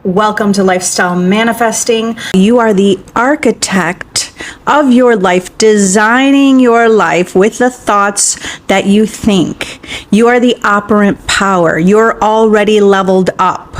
Welcome to Lifestyle Manifesting. You are the architect of your life, designing your life with the thoughts that you think. You are the operant power. You're already leveled up.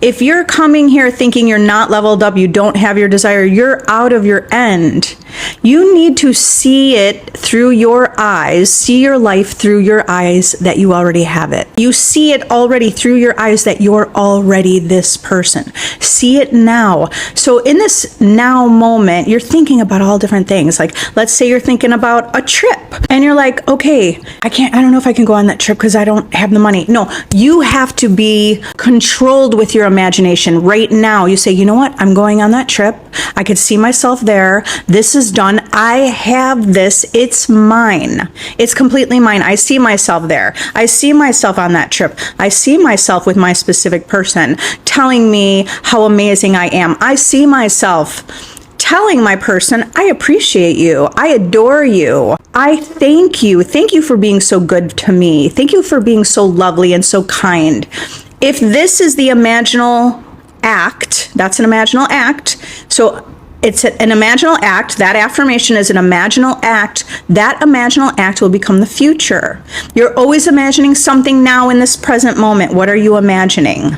If you're coming here thinking you're not leveled up, you don't have your desire, you're out of your end. You need to see it through your eyes, see your life through your eyes that you already have it. You see it already through your eyes that you're already this person. See it now. So in this now moment, you're thinking about all different things. Like, let's say you're thinking about a trip and you're like, okay, I don't know if I can go on that trip because I don't have the money. No, you have to be controlled with your imagination right now. You say, you know what? I'm going on that trip. I could see myself there. This is done. I have this. It's mine. It's completely mine. I see myself there. I see myself on that trip. I see myself with my specific person telling me how amazing I am. I see myself telling my person, I appreciate you. I adore you. I thank you. Thank you for being so good to me. Thank you for being so lovely and so kind. If this is the imaginal act, that's an imaginal act. So it's an imaginal act. That affirmation is an imaginal act. That imaginal act will become the future. You're always imagining something now in this present moment. What are you imagining?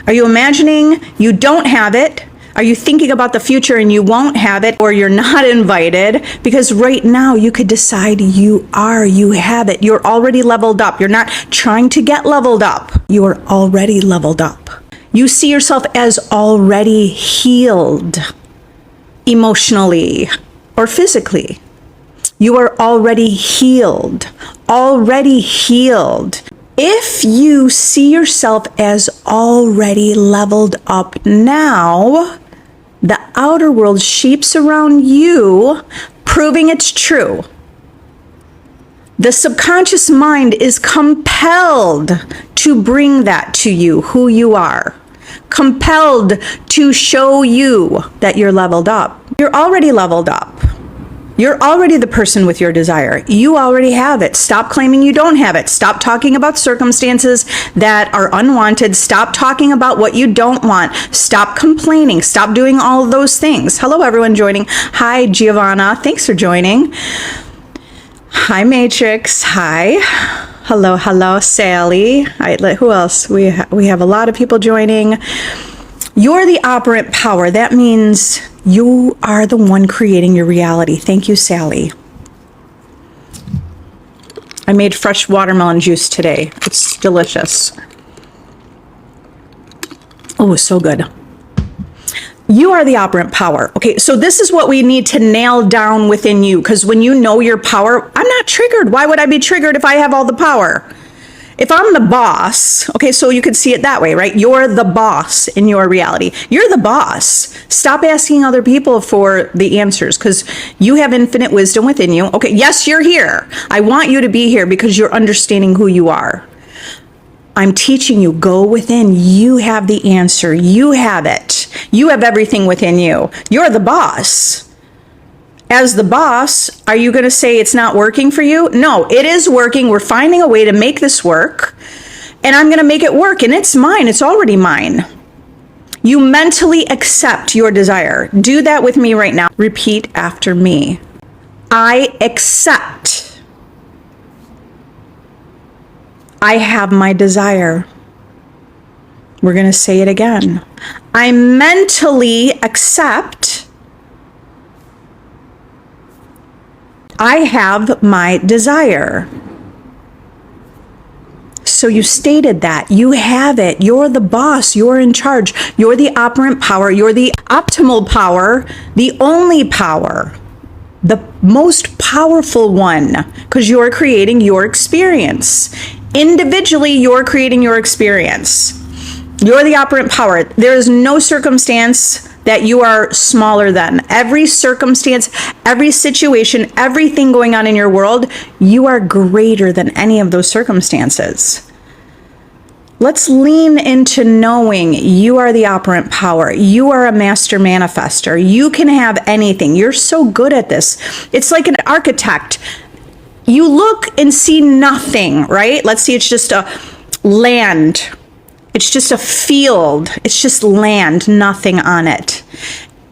Are you imagining you don't have it? Are you thinking about the future and you won't have it, or you're not invited? Because right now you could decide you have it. You're already leveled up. You're not trying to get leveled up. You are already leveled up. You see yourself as already healed emotionally or physically. You are already healed. Already healed. If you see yourself as already leveled up now, the outer world shapes around you, proving it's true. The subconscious mind is compelled to bring that to you, who you are. Compelled to show you that you're leveled up. You're already leveled up. You're already the person with your desire. You already have it. Stop claiming you don't have it. Stop talking about circumstances that are unwanted. Stop talking about what you don't want. Stop complaining. Stop doing all of those things. Hello, everyone joining. Hi, Giovanna. Thanks for joining. Hi, Matrix. Hi. Hello, Sally. Who else? We have a lot of people joining. You're the operant power. That means you are the one creating your reality. Thank you, Sally. I made fresh watermelon juice today. It's delicious. Oh, so good. You are the operant power. Okay, so this is what we need to nail down within you, because when you know your power, I'm not triggered. Why would I be triggered if I have all the power? If I'm the boss, okay, so you could see it that way, right? You're the boss in your reality. You're the boss. Stop asking other people for the answers, because you have infinite wisdom within you. Okay, yes, you're here. I want you to be here because you're understanding who you are. I'm teaching you, go within. You have the answer. You have it. You have everything within you. You're the boss. As the boss, are you going to say it's not working for you? No, it is working. We're finding a way to make this work, and I'm going to make it work, and it's mine. It's already mine. You mentally accept your desire. Do that with me right now. Repeat after me. I accept. I have my desire. We're going to say it again. I mentally accept. I have my desire. So you stated that. You have it. You're the boss. You're in charge. You're the operant power. You're the optimal power. The only power. The most powerful one. Because you're creating your experience. Individually, you're creating your experience. You're the operant power. There is no circumstance that you are smaller than. Every circumstance, every situation, everything going on in your world, you are greater than any of those circumstances. Let's lean into knowing you are the operant power. You are a master manifester. You can have anything. You're so good at this. It's like an architect. You look and see nothing, right? Let's see, it's just a land. It's just a field. It's just land, nothing on it.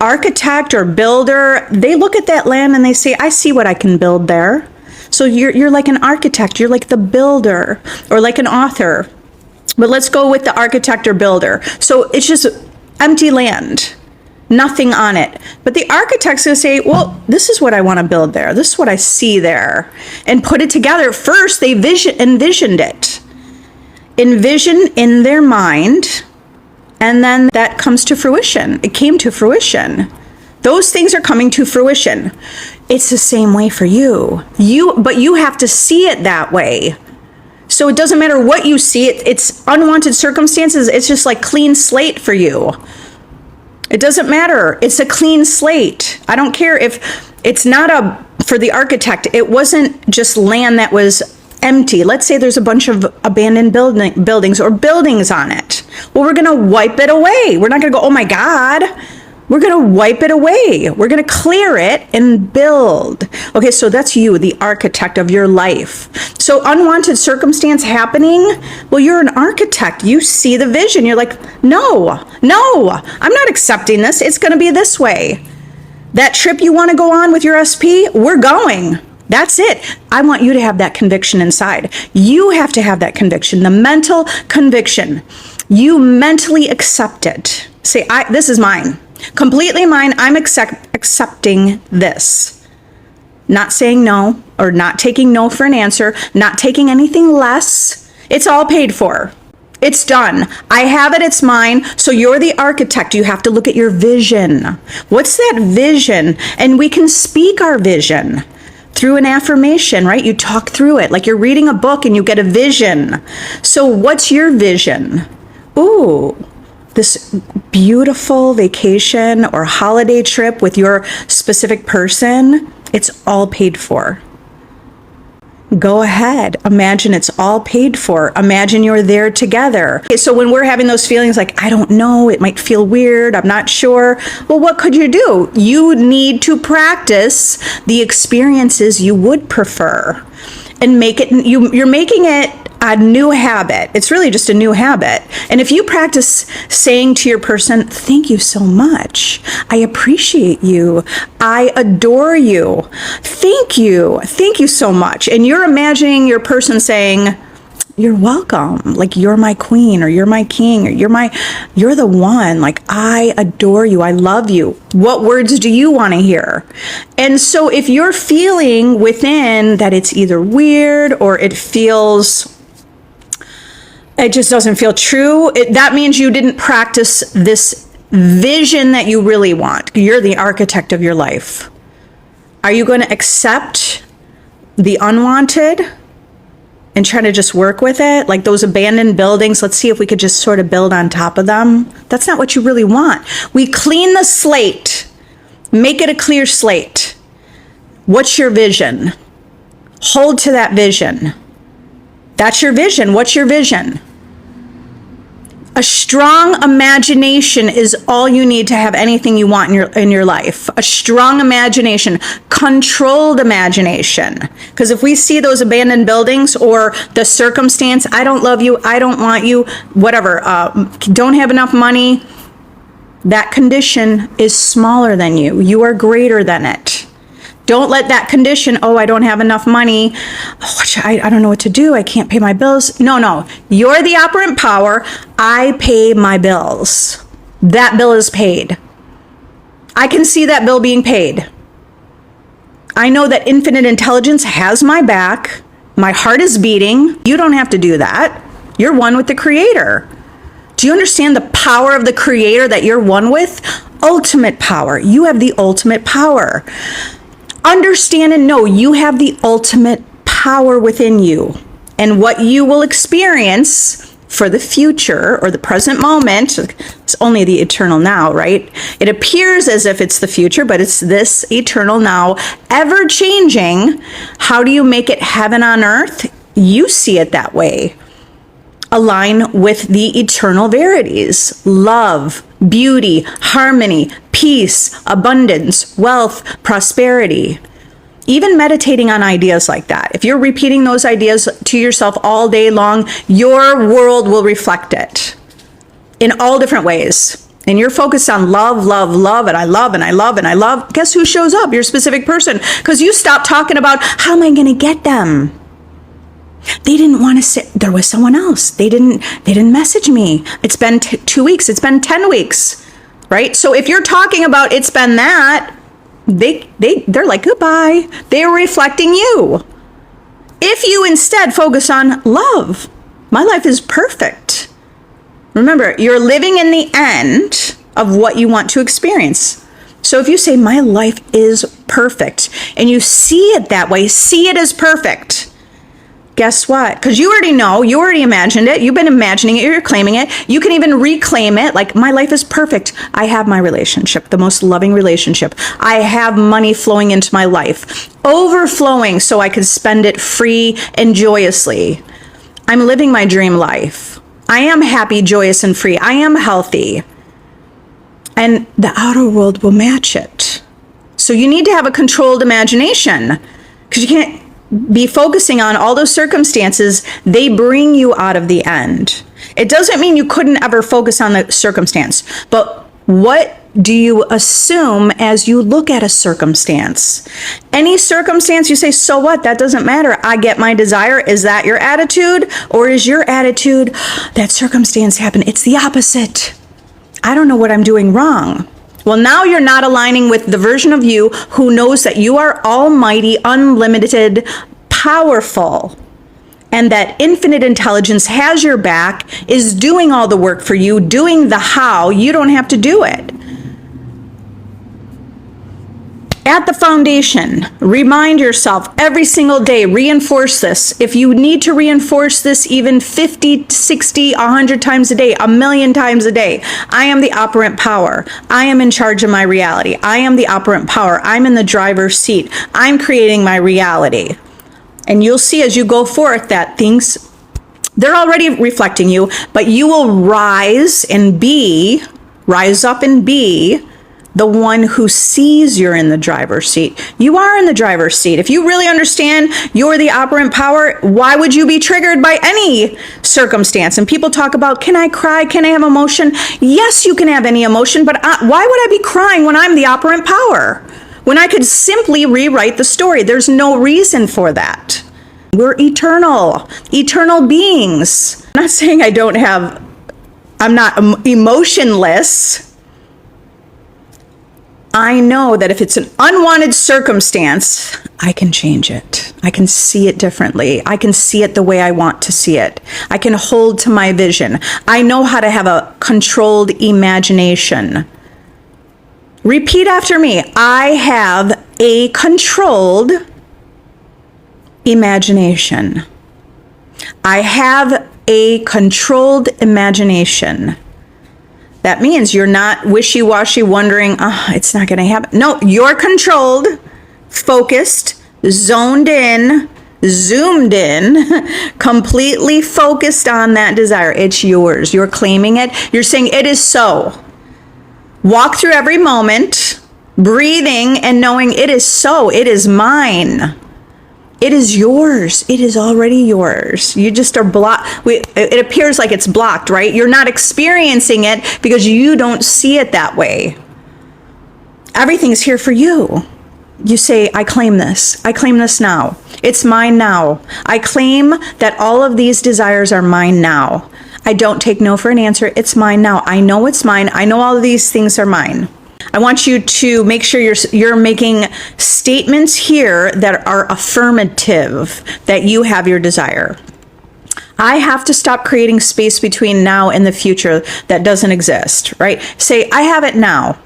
Architect or builder, they look at that land and they say, I see what I can build there. So you're like an architect, you're like the builder, or like an author. But let's go with the architect or builder. So it's just empty land, nothing on it. But the architect's gonna say, well, this is what I wanna build there. This is what I see there. And put it together. First, they envisioned it. Envision in their mind, and then that comes to fruition. It came to fruition. Those things are coming to fruition. It's the same way for you. But you have to see it that way. So it doesn't matter what you see. It's unwanted circumstances. It's just like clean slate for you. It doesn't matter. It's a clean slate. I don't care if it's not for the architect, it wasn't just land that was empty. Let's say there's a bunch of abandoned buildings or buildings on it. Well, we're going to wipe it away. We're not going to go, oh my God. We're going to wipe it away. We're going to clear it and build. Okay, so that's you, the architect of your life. So unwanted circumstance happening, well, you're an architect. You see the vision. You're like, no, I'm not accepting this. It's going to be this way. That trip you want to go on with your SP, we're going. That's it. I want you to have that conviction inside. You have to have that conviction, the mental conviction. You mentally accept it. Say, this is mine. Completely mine. I'm accepting this. Not saying no, or not taking no for an answer, not taking anything less. It's all paid for. It's done. I have it. It's mine. So you're the architect. You have to look at your vision. What's that vision? And we can speak our vision through an affirmation, right? You talk through it like you're reading a book and you get a vision. So what's your vision? Ooh, this beautiful vacation or holiday trip with your specific person, it's all paid for. Go ahead. Imagine it's all paid for. Imagine you're there together. Okay, so when we're having those feelings like, I don't know, it might feel weird, I'm not sure. Well, what could you do? You need to practice the experiences you would prefer and make it, you're making it a new habit. It's really just a new habit. And if you practice saying to your person, thank you so much. I appreciate you. I adore you. Thank you. Thank you so much. And you're imagining your person saying, you're welcome. Like, you're my queen, or you're my king, or you're the one. Like, I adore you. I love you. What words do you want to hear? And so if you're feeling within that it's either weird or it just doesn't feel true, that means you didn't practice this vision that you really want. You're the architect of your life. Are you going to accept the unwanted and try to just work with it? Like those abandoned buildings, let's see if we could just sort of build on top of them. That's not what you really want. We clean the slate, make it a clear slate. What's your vision? Hold to that vision. That's your vision. What's your vision? A strong imagination is all you need to have anything you want in your life. A strong imagination, controlled imagination. Because if we see those abandoned buildings or the circumstance, I don't love you, I don't want you, whatever, don't have enough money, that condition is smaller than you. You are greater than it. Don't let that condition, oh, I don't have enough money. Oh, I don't know what to do. I can't pay my bills. No. You're the operant power. I pay my bills. That bill is paid. I can see that bill being paid. I know that infinite intelligence has my back. My heart is beating. You don't have to do that. You're one with the Creator. Do you understand the power of the Creator that you're one with? Ultimate power. You have the ultimate power. Understand and know you have the ultimate power within you, and what you will experience for the future or the present moment, it's only the eternal now, right? It appears as if it's the future, but it's this eternal now, ever changing. How do you make it heaven on earth? You see it that way. Align with the eternal verities: love, beauty, harmony, peace, abundance, wealth, prosperity. Even meditating on ideas like that. If you're repeating those ideas to yourself all day long, your world will reflect it. in all different ways, and you're focused on love, love, love, and I love, and I love, and I love, guess who shows up? Your specific person. Because you stopped talking about, how am I going to get them? They didn't want to sit. There was someone else. They didn't message me. It's been 2 weeks. It's been 10 weeks, right? So if you're talking about it's been that, they're like, goodbye. They're reflecting you. If you instead focus on love, my life is perfect. Remember, you're living in the end of what you want to experience. So if you say, my life is perfect, and you see it that way, see it as perfect, guess what? Because you already know, you already imagined it, you've been imagining it, you're claiming it, you can even reclaim it, like, my life is perfect. I have my relationship, the most loving relationship. I have money flowing into my life, overflowing so I can spend it free and joyously. I'm living my dream life. I am happy, joyous, and free. I am healthy. And the outer world will match it. So you need to have a controlled imagination, because you can't be focusing on all those circumstances. They bring you out of the end. It doesn't mean you couldn't ever focus on the circumstance, but what do you assume as you look at a circumstance? Any circumstance you say, so what? That doesn't matter. I get my desire. Is that your attitude? Or is your attitude, that circumstance happened? It's the opposite. I don't know what I'm doing wrong. Well, now you're not aligning with the version of you who knows that you are almighty, unlimited, powerful, and that infinite intelligence has your back, is doing all the work for you, doing the how. You don't have to do it. At the foundation, remind yourself every single day, reinforce this. If you need to reinforce this even 50, 60, 100 times a day, 1,000,000 times a day, I am the operant power. I am in charge of my reality. I am the operant power. I'm in the driver's seat. I'm creating my reality. And you'll see as you go forth that things, they're already reflecting you, but you will rise up and be the one who sees you're in the driver's seat. You are in the driver's seat. If you really understand you're the operant power, why would you be triggered by any circumstance? And people talk about, can I cry? Can I have emotion? Yes, you can have any emotion, but why would I be crying when I'm the operant power? When I could simply rewrite the story. There's no reason for that. We're eternal beings. I'm not saying I'm not emotionless. I know that if it's an unwanted circumstance, I can change it. I can see it differently. I can see it the way I want to see it. I can hold to my vision. I know how to have a controlled imagination. Repeat after me. I have a controlled imagination. I have a controlled imagination. That means you're not wishy-washy wondering, it's not going to happen. No, you're controlled, focused, zoned in, zoomed in, completely focused on that desire. It's yours. You're claiming it. You're saying it is so. Walk through every moment, breathing and knowing it is so. It is mine. It is yours. It is already yours. You just are blocked. It appears like it's blocked, right? You're not experiencing it because you don't see it that way. Everything's here for you. You say, I claim this. I claim this now. It's mine now. I claim that all of these desires are mine now. I don't take no for an answer. It's mine now. I know it's mine. I know all of these things are mine. I want you to make sure you're making statements here that are affirmative, that you have your desire. I have to stop creating space between now and the future that doesn't exist, right? Say, I have it now.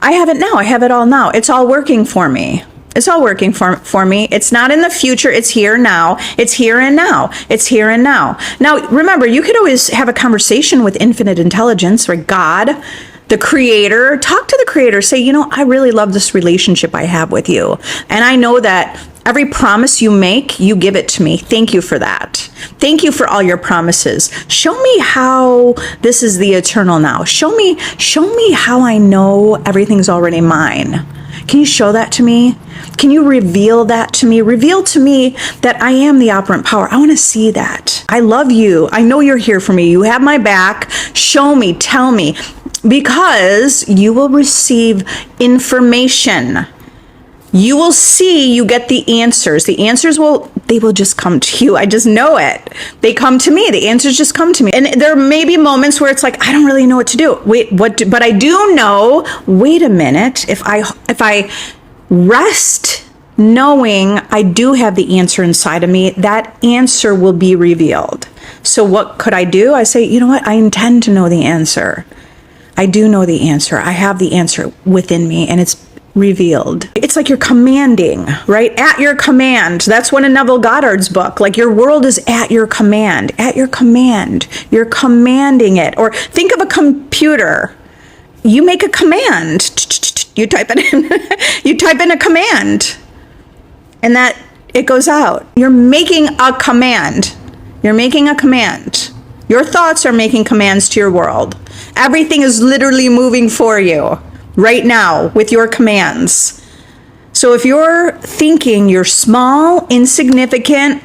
I have it now. I have it all now. It's all working for me. It's all working for me. It's not in the future. It's here now. It's here and now. It's here and now. Now, remember, you could always have a conversation with infinite intelligence, or God, the creator. Talk to the creator. Say, I really love this relationship I have with you. And I know that every promise you make, you give it to me. Thank you for that. Thank you for all your promises. Show me how this is the eternal now. Show me how I know everything's already mine. Can you show that to me? Can you reveal that to me? Reveal to me that I am the operant power. I want to see that. I love you. I know you're here for me. You have my back. Show me, tell me, because you will receive information. You will see, you get the answers. The answers they will just come to you. I just know it. They come to me. The answers just come to me. And there may be moments where it's like, I don't really know what to do. But I do know, wait a minute, if I rest knowing I do have the answer inside of me, that answer will be revealed. So what could I do? I say, you know what? I intend to know the answer. I do know the answer. I have the answer within me, and it's revealed. It's like you're commanding, right? At your command. That's one of Neville Goddard's book. Like, your world is at your command. At your command. You're commanding it. Or think of a computer. You make a command. You type it in. You type in a command. And that it goes out. You're making a command. You're making a command. Your thoughts are making commands to your world. Everything is literally moving for you right now with your commands. So if you're thinking you're small, insignificant,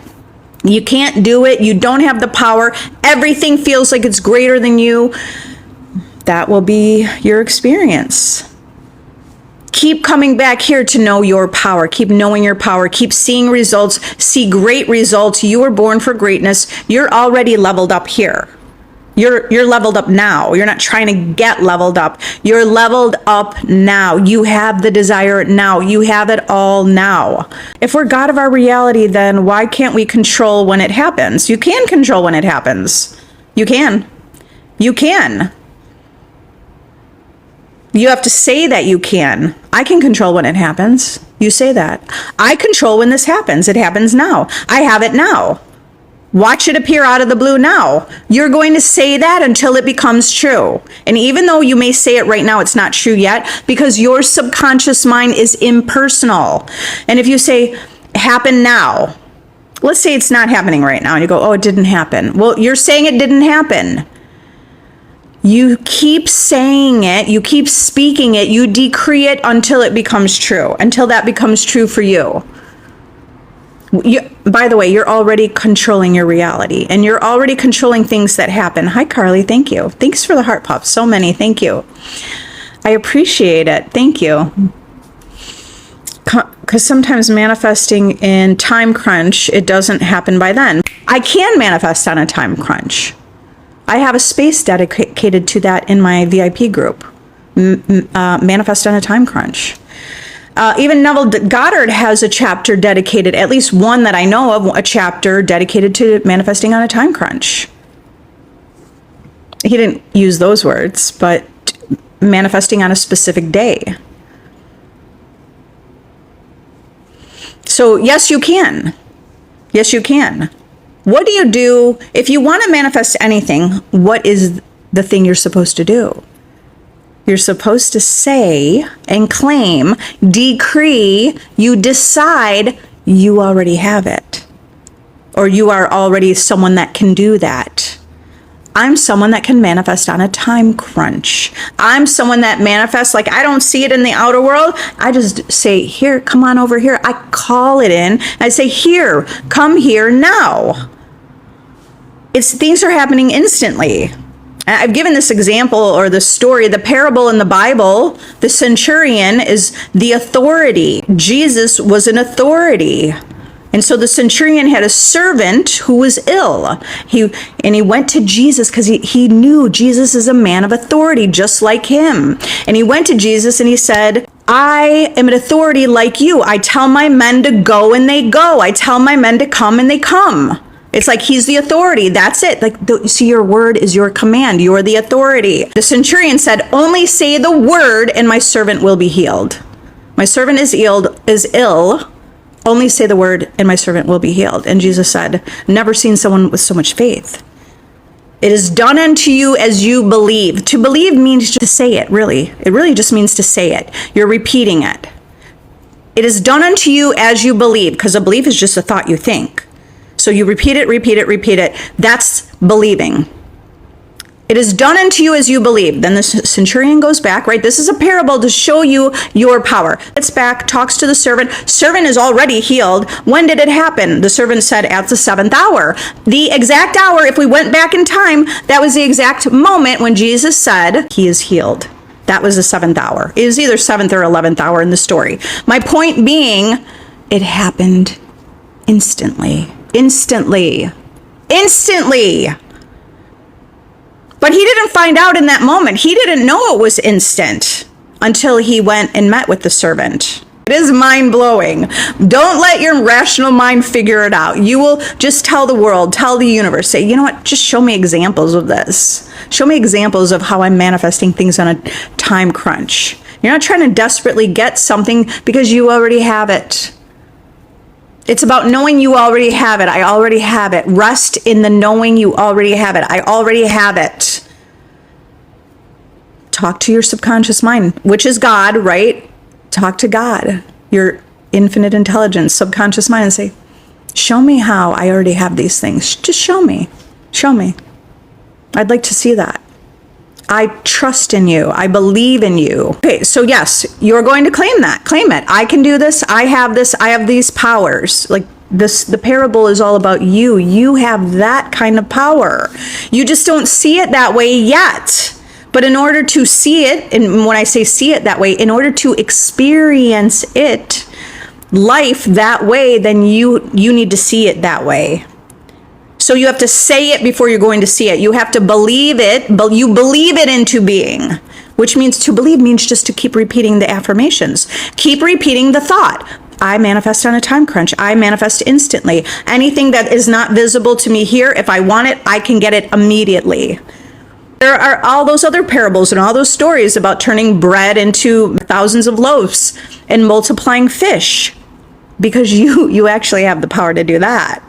you can't do it, you don't have the power, everything feels like it's greater than you, that will be your experience. Keep coming back here to know your power. Keep knowing your power. Keep seeing results. See great results. You were born for greatness. You're already leveled up here. You're leveled up now. You're not trying to get leveled up. You're leveled up now. You have the desire now. You have it all now. If we're God of our reality, then why can't we control when it happens? You can control when it happens. You can. You can. You have to say that you can. I can control when it happens. You say that. I control when this happens. It happens now. I have it now. Watch it appear out of the blue now. You're going to say that until it becomes true. And even though you may say it right now, it's not true yet, because your subconscious mind is impersonal. And if you say, happen now, let's say it's not happening right now, and you go, oh, it didn't happen. Well, you're saying it didn't happen. You keep saying it, you keep speaking it, you decree it until it becomes true, until that becomes true for you. By the way, you're already controlling your reality, and you're already controlling things that happen. Hi, Carly. Thank you. Thanks for the heart pops. So many. Thank you. I appreciate it. Thank you. Because sometimes manifesting in time crunch, it doesn't happen by then. I can manifest on a time crunch. I have a space dedicated to that in my VIP group. Manifest on a time crunch. Even Neville Goddard has a chapter dedicated, at least one that I know of, a chapter dedicated to manifesting on a time crunch. He didn't use those words, but manifesting on a specific day. So yes, you can. Yes, you can. What do you do if you want to manifest anything? What is the thing you're supposed to do? You're supposed to say and claim, decree, you decide you already have it. Or you are already someone that can do that. I'm someone that can manifest on a time crunch. I'm someone that manifests, like, I don't see it in the outer world. I just say, here, come on over here. I call it in. I say, here, come here now. Things are happening instantly. I've given this example or the story, the parable in the Bible. The centurion is the authority. Jesus was an authority. And so the centurion had a servant who was ill. He went to Jesus because he knew Jesus is a man of authority, just like him. And he went to Jesus and he said, I am an authority like you. I tell my men to go and they go. I tell my men to come and they come. It's like he's the authority. That's it. Like, see, your word is your command. You're the authority. The centurion said, only say the word and my servant will be healed. My servant is ill. Only say the word and my servant will be healed. And Jesus said, never seen someone with so much faith. It is done unto you as you believe. To believe means to say it, really. It really just means to say it. You're repeating it. It is done unto you as you believe, because a belief is just a thought you think. So you repeat it, repeat it, repeat it. That's believing. It is done unto you as you believe. Then the centurion goes back, right? This is a parable to show you your power. Gets back, talks to the servant. Servant is already healed. When did it happen? The servant said at the 7th hour. The exact hour, if we went back in time, that was the exact moment when Jesus said he is healed. That was the 7th hour. It was either 7th or 11th hour in the story. My point being, it happened instantly. Instantly. Instantly. But he didn't find out in that moment. He didn't know it was instant until he went and met with the servant. It is mind-blowing. Don't let your rational mind figure it out. You will just tell the world, tell the universe, say, you know what, just show me examples of this. Show me examples of how I'm manifesting things on a time crunch. You're not trying to desperately get something because you already have it. It's about knowing you already have it. I already have it. Rest in the knowing you already have it. I already have it. Talk to your subconscious mind, which is God, right? Talk to God, your infinite intelligence, subconscious mind, and say, show me how I already have these things. Just show me. Show me. I'd like to see that. I trust in you. I believe in you. Okay, so yes, you're going to claim that. Claim it. I can do this. I have this. I have these powers. Like this, the parable is all about you. You have that kind of power. You just don't see it that way yet. But in order to see it, and when I say see it that way, in order to experience it, life that way, then you need to see it that way. So you have to say it before you're going to see it. You have to believe it, but you believe it into being, which means to believe means just to keep repeating the affirmations. Keep repeating the thought. I manifest on a time crunch. I manifest instantly. Anything that is not visible to me here, if I want it, I can get it immediately. There are all those other parables and all those stories about turning bread into thousands of loaves and multiplying fish, because you actually have the power to do that.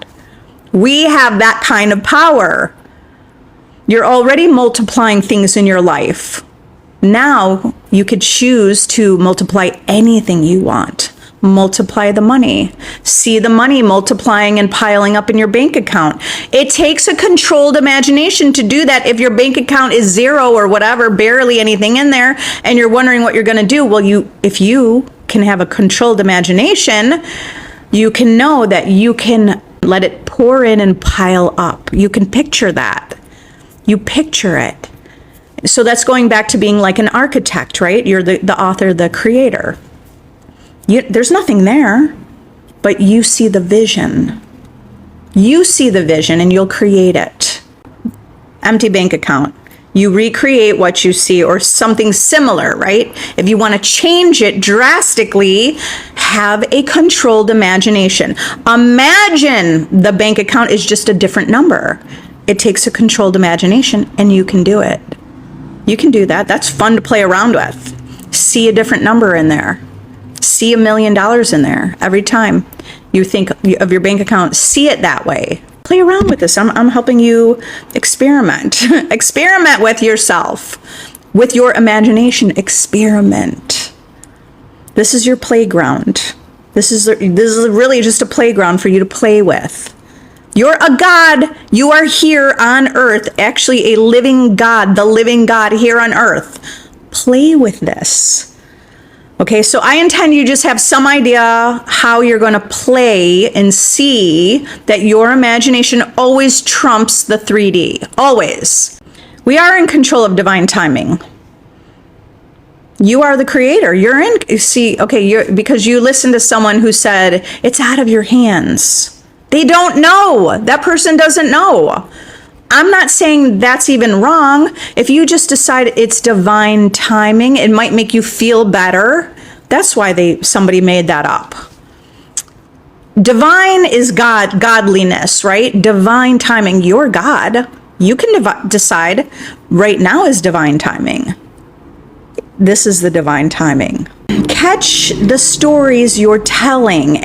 We have that kind of power. You're already multiplying things in your life. Now you could choose to multiply anything you want. Multiply the money. See the money multiplying and piling up in your bank account. It takes a controlled imagination to do that. If your bank account is zero or whatever, barely anything in there, and you're wondering what you're going to do, well, if you can have a controlled imagination, you can know that you can let it pour in and pile up. You can picture that. You picture it. So that's going back to being like an architect, right? You're the author, the creator. There's nothing there, but you see the vision. You see the vision and you'll create it. Empty bank account. You recreate what you see or something similar, right? If you want to change it drastically, have a controlled imagination. Imagine the bank account is just a different number. It takes a controlled imagination and you can do it. You can do that. That's fun to play around with. See a different number in there. See $1 million in there every time you think of your bank account. See it that way. Play around with this. I'm helping you experiment. Experiment with yourself, with your imagination. Experiment. This is your playground. This is really just a playground for you to play with. You're a God. You are here on earth, actually a living God, the living God here on earth. Play with this. Okay, so I intend you just have some idea how you're going to play and see that your imagination always trumps the 3D. Always. We are in control of divine timing. You are the creator. You're in, see, okay, because you listened to someone who said, it's out of your hands. They don't know. That person doesn't know. I'm not saying that's even wrong. If you just decide it's divine timing, it might make you feel better. That's why somebody made that up. Divine is godliness, right? Divine timing. You're God. You can decide right now is divine timing. This is the divine timing. Catch the stories you're telling.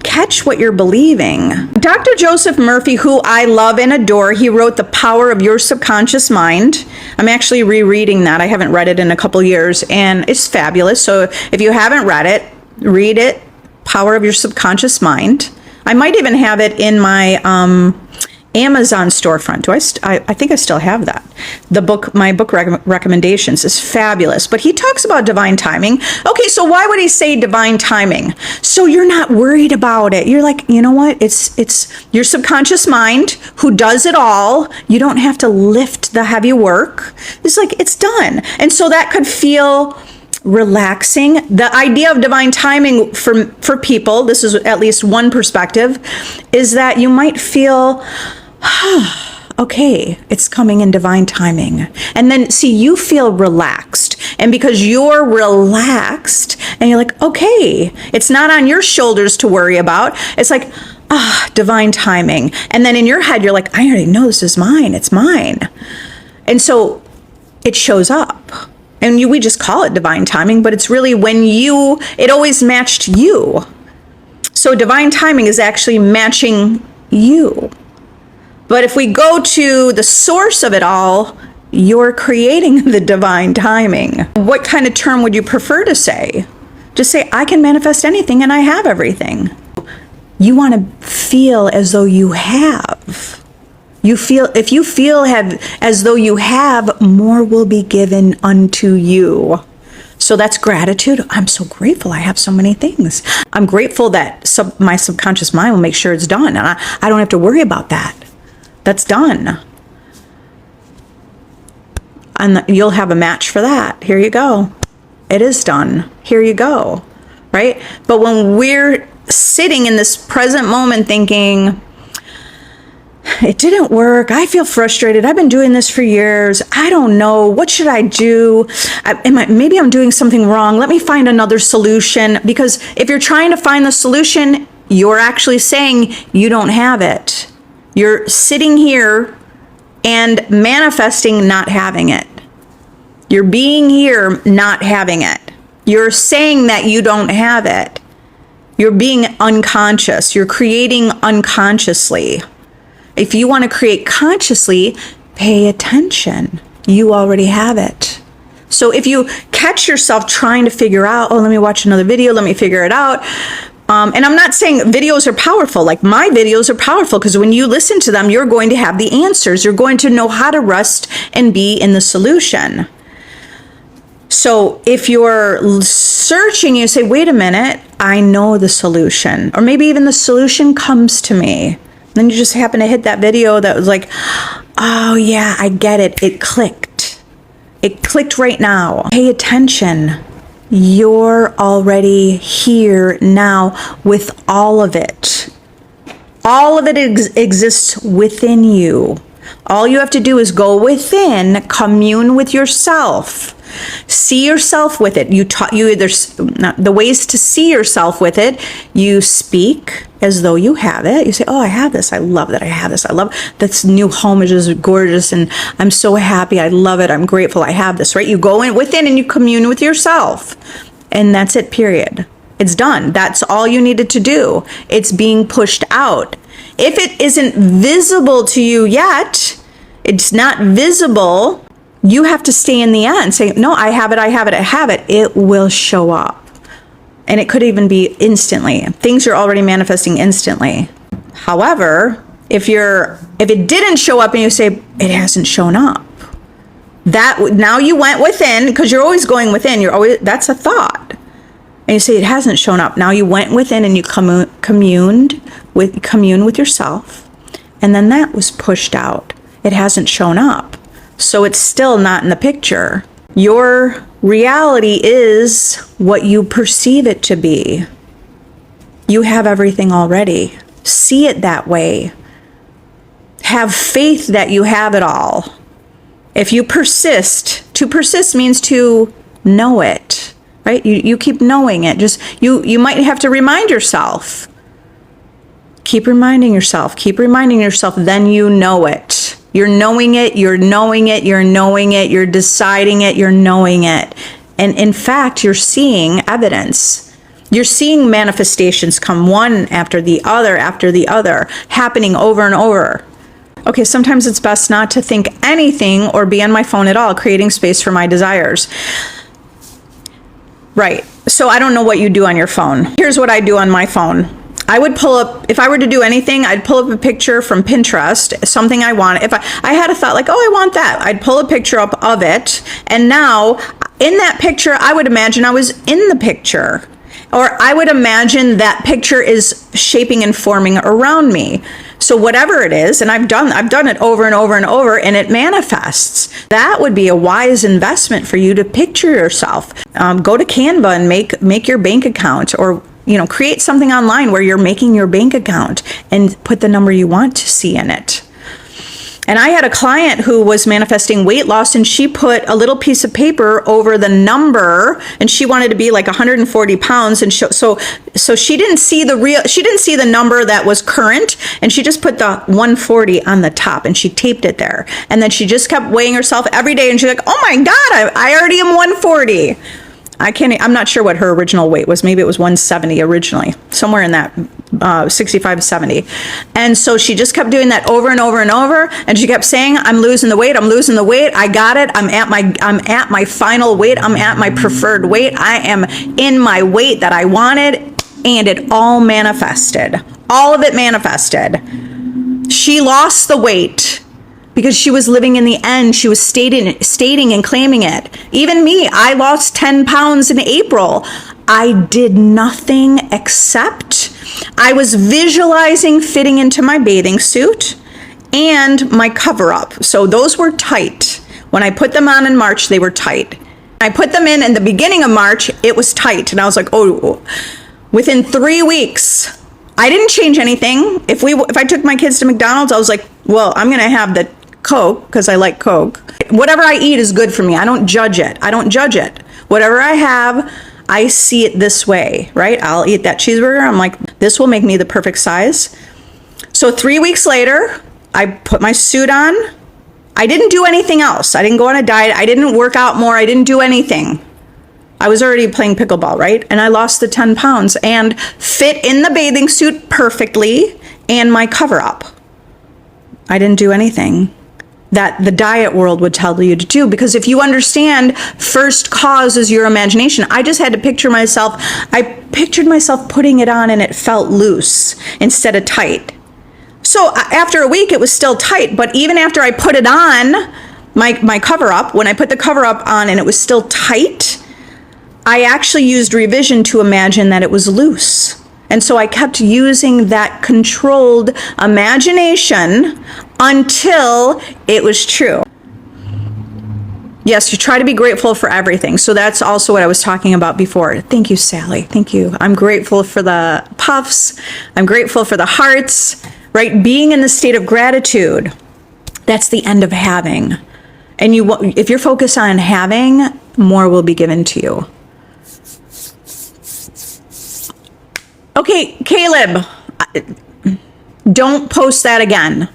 Catch what you're believing. Dr. Joseph Murphy, who I love and adore, he wrote The Power of Your Subconscious Mind. I'm actually rereading that. I haven't read it in a couple years, and it's fabulous. So if you haven't read it, read it. Power of Your Subconscious Mind. I might even have it in my Amazon storefront. I think I still have that. My book recommendations is fabulous, but he talks about divine timing. Okay, so why would he say divine timing? So you're not worried about it. You're like, you know what? It's your subconscious mind who does it all. You don't have to lift the heavy work. It's like, it's done. And so that could feel relaxing. The idea of divine timing for people, this is at least one perspective, is that you might feel, okay, it's coming in divine timing. And then see, you feel relaxed. And because you're relaxed and you're like, okay, it's not on your shoulders to worry about. It's like, divine timing. And then in your head, you're like, I already know this is mine. It's mine. And so it shows up. And we just call it divine timing, but it's really when it always matched you. So divine timing is actually matching you. But if we go to the source of it all, you're creating the divine timing. What kind of term would you prefer to say? Just say, I can manifest anything and I have everything. You want to feel as though you have. If you feel as though you have, more will be given unto you. So that's gratitude. I'm so grateful I have so many things. I'm grateful that my subconscious mind will make sure it's done. And I don't have to worry about that. That's done. And you'll have a match for that. Here you go. It is done. Here you go. Right? But when we're sitting in this present moment thinking, it didn't work. I feel frustrated. I've been doing this for years. I don't know. What should I do? Maybe I'm doing something wrong. Let me find another solution. Because if you're trying to find the solution, you're actually saying you don't have it. You're sitting here and manifesting not having it. You're being here not having it. You're saying that you don't have it. You're being unconscious. You're creating unconsciously. If you want to create consciously, pay attention. You already have it. So if you catch yourself trying to figure out, let me watch another video, let me figure it out. And I'm not saying videos are powerful. Like my videos are powerful because when you listen to them, you're going to have the answers. You're going to know how to rest and be in the solution. So if you're searching, you say, wait a minute, I know the solution. Or maybe even the solution comes to me. Then you just happen to hit that video that was like, oh yeah, I get it. It clicked. It clicked right now. Pay attention. You're already here now with all of it. All of it exists within you. All you have to do is go within, commune with yourself. See yourself with it. The ways to see yourself with it. You speak as though you have it. You say, oh, I have this. I love that I have this. I love this new home is just gorgeous and I'm so happy. I love it. I'm grateful I have this, right? You go in within and you commune with yourself. And that's it, period. It's done. That's all you needed to do. It's being pushed out. If it isn't visible to you yet, it's not visible, you have to stay in the end. Say, no, I have it, I have it, I have it. It will show up. And it could even be instantly. Things you're already manifesting instantly. However, if it didn't show up and you say, it hasn't shown up, now you went within, because you're always going within. That's a thought. And you say, it hasn't shown up. Now you went within and you commune with yourself. And then that was pushed out. It hasn't shown up. So it's still not in the picture. Your reality is what you perceive it to be. You have everything already. See it that way. Have faith that you have it all. If you persist, to persist means to know it, right? You keep knowing it. Just you might have to remind yourself. Keep reminding yourself, then you know it. You're knowing it, you're knowing it, you're knowing it, you're deciding it, you're knowing it. And in fact, you're seeing evidence. You're seeing manifestations come one after the other, happening over and over. Okay, sometimes it's best not to think anything or be on my phone at all, creating space for my desires. Right, so I don't know what you do on your phone. Here's what I do on my phone. I would pull up, if I were to do anything, I'd pull up a picture from Pinterest, something I want. If I had a thought like, oh, I want that, I'd pull a picture up of it. And now in that picture, I would imagine I was in the picture. Or I would imagine that picture is shaping and forming around me. So whatever it is, and I've done it over and over and over, and it manifests. That would be a wise investment for you to picture yourself. Go to Canva and make your bank account, or create something online where you're making your bank account and put the number you want to see in it. And I had a client who was manifesting weight loss, and she put a little piece of paper over the number, and she wanted to be like 140 pounds. And so she didn't see the number that was current, and she just put the 140 on the top, and she taped it there. And then she just kept weighing herself every day, and she's like, oh my God, I already am 140. I'm not sure what her original weight was. Maybe it was 170 originally, somewhere in that 65, 70. And so she just kept doing that over and over and over. And she kept saying, I'm losing the weight. I got it. I'm at my final weight. I'm at my preferred weight. I am in my weight that I wanted. And it all manifested. All of it manifested. She lost the weight because she was living in the end. She was stating and claiming it. Even me, I lost 10 pounds in April. I did nothing except I was visualizing fitting into my bathing suit and my cover up. So those were tight. When I put them on in March, they were tight. I put them in the beginning of March, it was tight. And I was like, oh, within 3 weeks, I didn't change anything. If I took my kids to McDonald's, I was like, well, I'm going to have the Coke because I like Coke. Whatever I eat is good for me. I don't judge it. Whatever I have, I see it this way, right? I'll eat that cheeseburger. I'm like, this will make me the perfect size. So 3 weeks later, I put my suit on. I didn't do anything else. I didn't go on a diet. I didn't work out more. I didn't do anything. I was already playing pickleball, right? And I lost the 10 pounds and fit in the bathing suit perfectly and my cover up. I didn't do anything that the diet world would tell you to do, because if you understand first cause is your imagination, I just had to picture myself. I pictured myself putting it on and it felt loose instead of tight. So after a week, it was still tight, but even after I put it on, my cover up, when I put the cover up on and it was still tight, I actually used revision to imagine that it was loose. And so I kept using that controlled imagination until it was true. Yes, you try to be grateful for everything. So that's also what I was talking about before. Thank you, Sally. Thank you. I'm grateful for the puffs. I'm grateful for the hearts, right? Being in the state of gratitude. That's the end of having. And if you're focused on having, more will be given to you. Okay, Caleb, don't post that again.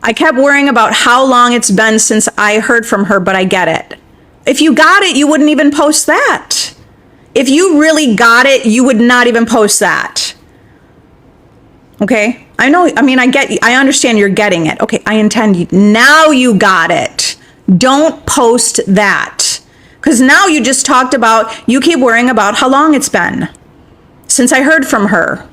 I kept worrying about how long it's been since I heard from her, but I get it. If you got it, you wouldn't even post that. If you really got it, you would not even post that. Okay? I understand you're getting it. Okay, I intend you. Now you got it. Don't post that. Because now you just talked about, you keep worrying about how long it's been since I heard from her.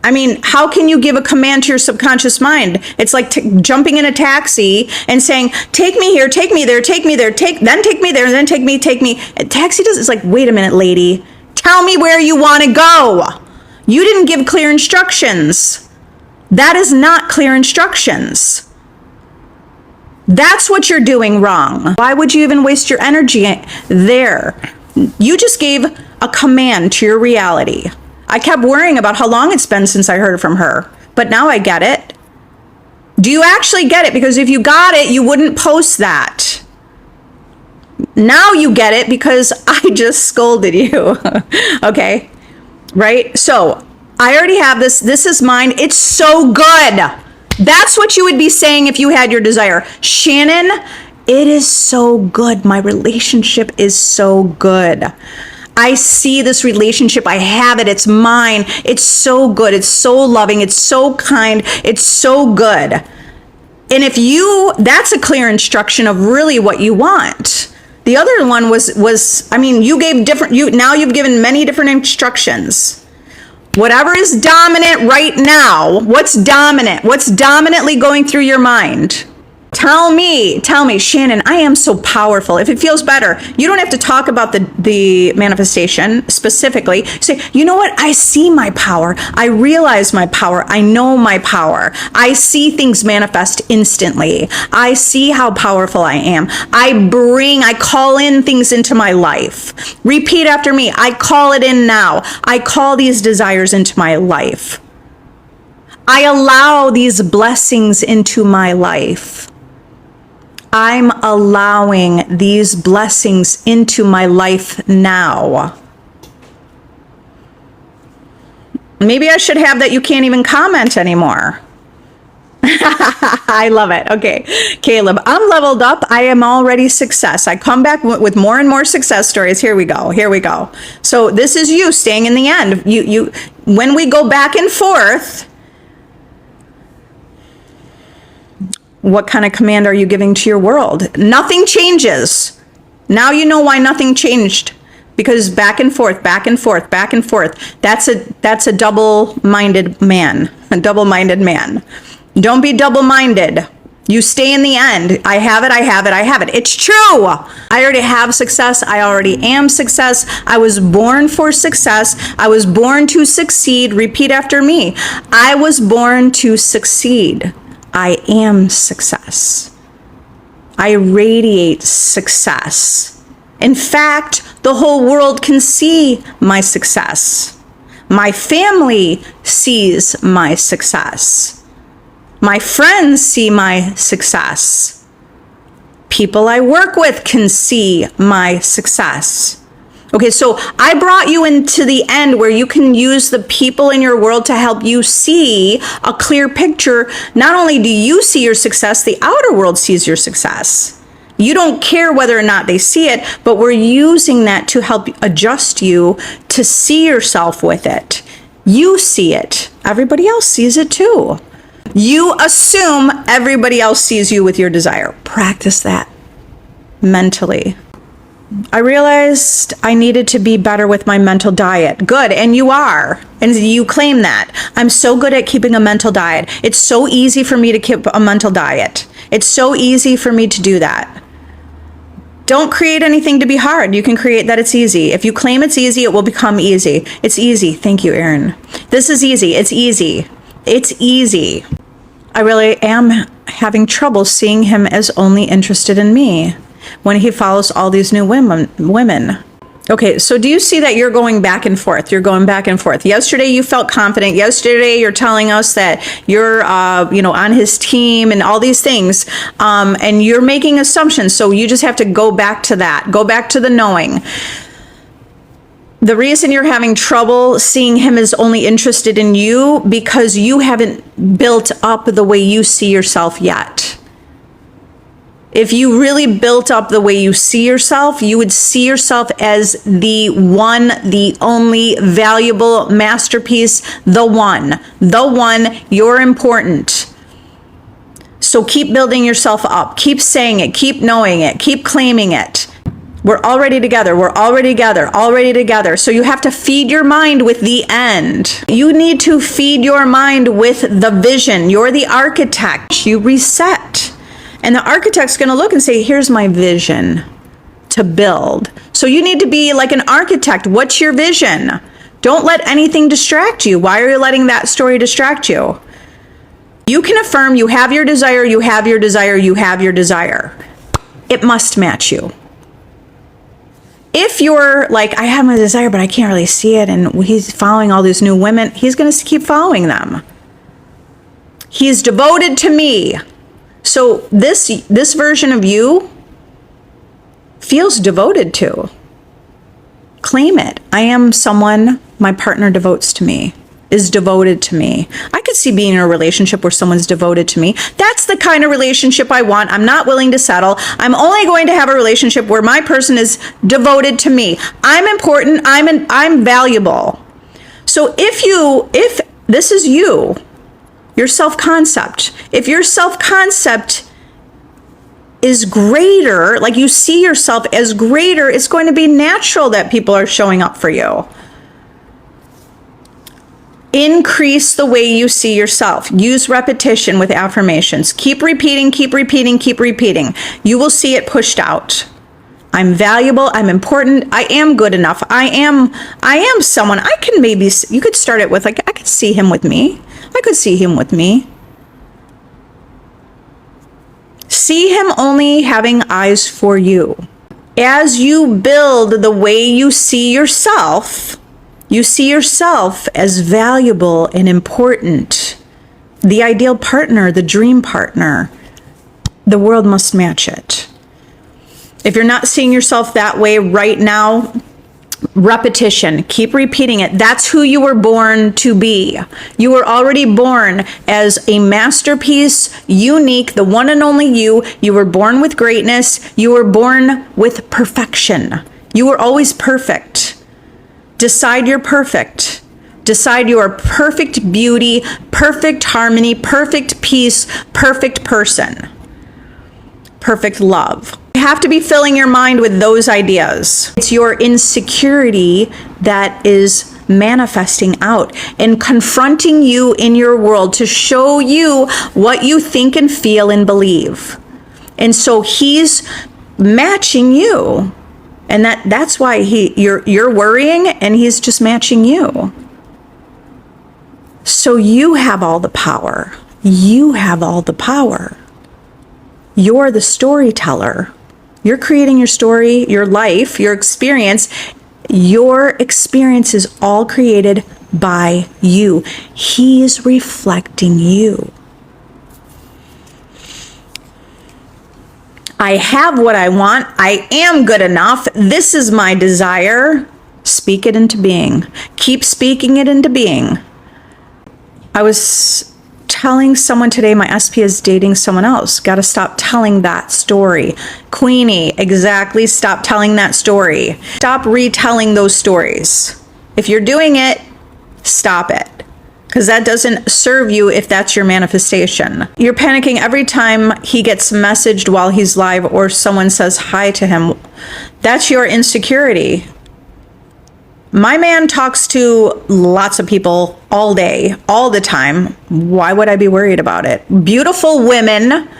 I mean, how can you give a command to your subconscious mind? It's like jumping in a taxi and saying, take me here, take me there, take me there, then take me there, and then take me. A taxi it's like, wait a minute, lady. Tell me where you want to go. You didn't give clear instructions. That is not clear instructions. That's what you're doing wrong. Why would you even waste your energy there? You just gave a command to your reality. I kept worrying about how long it's been since I heard from her, but now I get it. Do you actually get it? Because if you got it, you wouldn't post that. Now you get it because I just scolded you. Okay, right? So I already have this. This is mine. It's so good. That's what you would be saying if you had your desire. Shannon, it is so good. My relationship is so good. I see this relationship. I have it. It's mine. It's so good. It's so loving. It's so kind. It's so good. And if that's a clear instruction of really what you want. The other one was you gave different, now you've given many different instructions. Whatever is dominant right now, what's dominant? What's dominantly going through your mind? Tell me, Shannon, I am so powerful. If it feels better, you don't have to talk about the manifestation specifically. Say, you know what? I see my power. I realize my power. I know my power. I see things manifest instantly. I see how powerful I am. I call in things into my life. Repeat after me. I call it in now. I call these desires into my life. I allow these blessings into my life. I'm allowing these blessings into my life now. Maybe I should have that you can't even comment anymore. I love it. Okay, Caleb, I'm leveled up. I am already success. I come back with more and more success stories. Here we go. So this is you staying in the end. You when we go back and forth, what kind of command are you giving to your world? Nothing changes. Now you know why nothing changed. Because back and forth. That's a double-minded man. A double-minded man. Don't be double-minded. You stay in the end. I have it. It's true. I already have success. I already am success. I was born for success. I was born to succeed. Repeat after me. I was born to succeed. I am success. I radiate success. In fact, the whole world can see my success. My family sees my success. My friends see my success. People I work with can see my success. Okay, so I brought you into the end where you can use the people in your world to help you see a clear picture. Not only do you see your success, the outer world sees your success. You don't care whether or not they see it, but we're using that to help adjust you to see yourself with it. You see it. Everybody else sees it too. You assume everybody else sees you with your desire. Practice that mentally. I realized I needed to be better with my mental diet. Good, and you are. And you claim that. I'm so good at keeping a mental diet. It's so easy for me to keep a mental diet. It's so easy for me to do that. Don't create anything to be hard. You can create that it's easy. If you claim it's easy, it will become easy. It's easy. Thank you, Erin. This is easy. It's easy. It's easy. I really am having trouble seeing him as only interested in me when he follows all these new women. Okay, so do you see that you're going back and forth? You're going back and forth. Yesterday you felt confident. Yesterday you're telling us that you're, on his team and all these things, and you're making assumptions. So you just have to go back to that. Go back to the knowing. The reason you're having trouble seeing him as only interested in you because you haven't built up the way you see yourself yet. If you really built up the way you see yourself, you would see yourself as the one, the only valuable masterpiece, the one, you're important. So keep building yourself up, keep saying it, keep knowing it, keep claiming it. We're already together. Already together. So you have to feed your mind with the end. You need to feed your mind with the vision. You're the architect. You reset. And the architect's going to look and say, here's my vision to build. So you need to be like an architect. What's your vision? Don't let anything distract you. Why are you letting that story distract you? You can affirm you have your desire, you have your desire, you have your desire. It must match you. If you're like, I have my desire, but I can't really see it, and he's following all these new women, he's going to keep following them. He's devoted to me. So this version of you feels devoted to. Claim it. I am someone my partner devotes to me, is devoted to me. I could see being in a relationship where someone's devoted to me. That's the kind of relationship I want. I'm not willing to settle. I'm only going to have a relationship where my person is devoted to me. I'm important. I'm valuable. So if this is you, your self-concept. If your self-concept is greater, like you see yourself as greater, it's going to be natural that people are showing up for you. Increase the way you see yourself. Use repetition with affirmations. Keep repeating, keep repeating, keep repeating. You will see it pushed out. I'm valuable. I'm important. I am good enough. I am someone. I can maybe, you could start it with like, I could see him with me. I could see him with me. See him only having eyes for you. As you build the way you see yourself as valuable and important. The ideal partner, the dream partner, the world must match it. If you're not seeing yourself that way right now, repetition, keep repeating it. That's who you were born to be. You were already born as a masterpiece, unique, the one and only you. You were born with greatness. You were born with perfection. You were always perfect. Decide you're perfect. Decide you are perfect beauty, perfect harmony, perfect peace, perfect person, perfect love. You have to be filling your mind with those ideas. It's your insecurity that is manifesting out and confronting you in your world to show you what you think and feel and believe. And so he's matching you. And that's why you're worrying and he's just matching you. So you have all the power. You have all the power. You're the storyteller. You're creating your story, your life, your experience. Your experience is all created by you. He's reflecting you. I have what I want. I am good enough. This is my desire. Speak it into being. Keep speaking it into being. I was telling someone today my SP is dating someone else. Got to stop telling that story. Queenie, exactly. Stop telling that story. Stop retelling those stories. If you're doing it, stop it. Because that doesn't serve you if that's your manifestation. You're panicking every time he gets messaged while he's live or someone says hi to him. That's your insecurity. My man talks to lots of people all day, all the time. Why would I be worried about it? Beautiful women,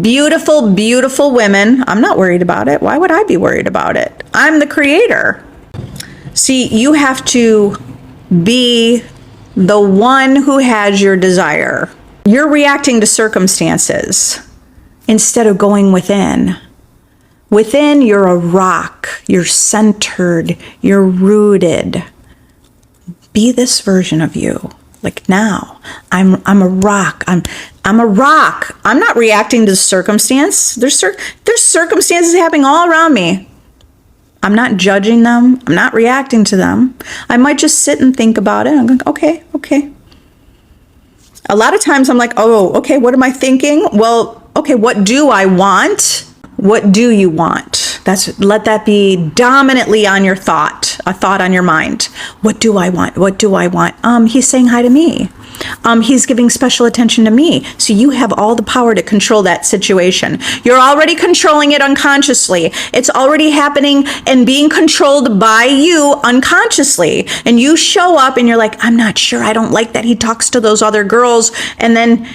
beautiful, beautiful women. I'm not worried about it. Why would I be worried about it? I'm the creator. See, you have to be the one who has your desire. You're reacting to circumstances instead of going within. Within, you're a rock, you're centered, you're rooted. Be this version of you. Like now, I'm a rock. I'm a rock. I'm not reacting to the circumstance. There's circumstances happening all around me. I'm not judging them. I'm not reacting to them. I might just sit and think about it. I'm going, okay. A lot of times I'm like, oh, okay, what am I thinking? Well, okay, what do I want? What do you want? Let that be dominantly on your thought, a thought on your mind. What do I want? What do I want? He's saying hi to me. He's giving special attention to me. So you have all the power to control that situation. You're already controlling it unconsciously. It's already happening and being controlled by you unconsciously. And you show up and you're like, I'm not sure. I don't like that he talks to those other girls. And then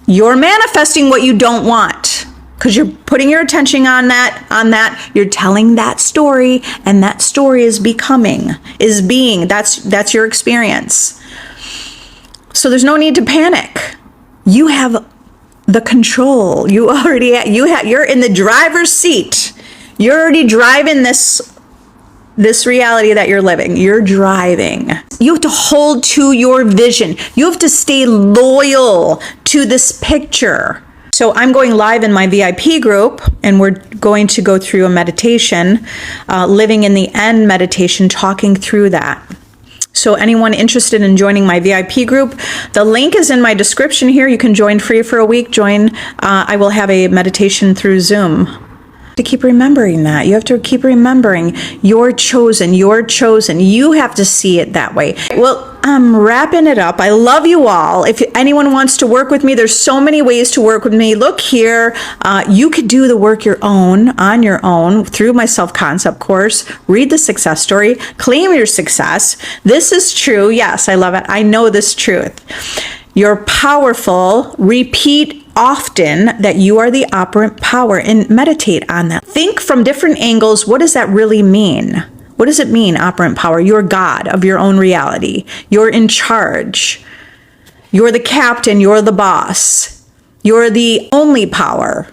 you're manifesting what you don't want. Because you're putting your attention on that, you're telling that story, and that story is being, that's your experience. So there's no need to panic. You have the control. You're in the driver's seat. You're already driving this reality that you're living. You're driving. You have to hold to your vision. You have to stay loyal to this picture. So I'm going live in my VIP group, and we're going to go through a meditation, living in the end meditation, talking through that. So anyone interested in joining my VIP group, the link is in my description here. You can join free for a week. I will have a meditation through Zoom. to keep remembering that. You have to keep remembering you're chosen. You're chosen. You have to see it that way. Well, I'm wrapping it up. I love you all. If anyone wants to work with me, there's so many ways to work with me. Look here. You could do the work on your own through my self-concept course. Read the success story. Claim your success. This is true. Yes, I love it. I know this truth. You're powerful. Repeat often that you are the operant power and meditate on that. Think from different angles. What does that really mean? What does it mean, operant power? You're God of your own reality. You're in charge. You're the captain. You're the boss. You're the only power.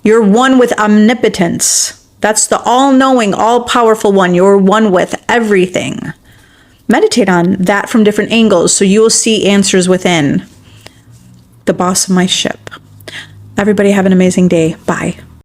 You're one with omnipotence. That's the all-knowing, all-powerful one. You're one with everything. Meditate on that from different angles so you will see answers within. The boss of my ship. Everybody have an amazing day. Bye.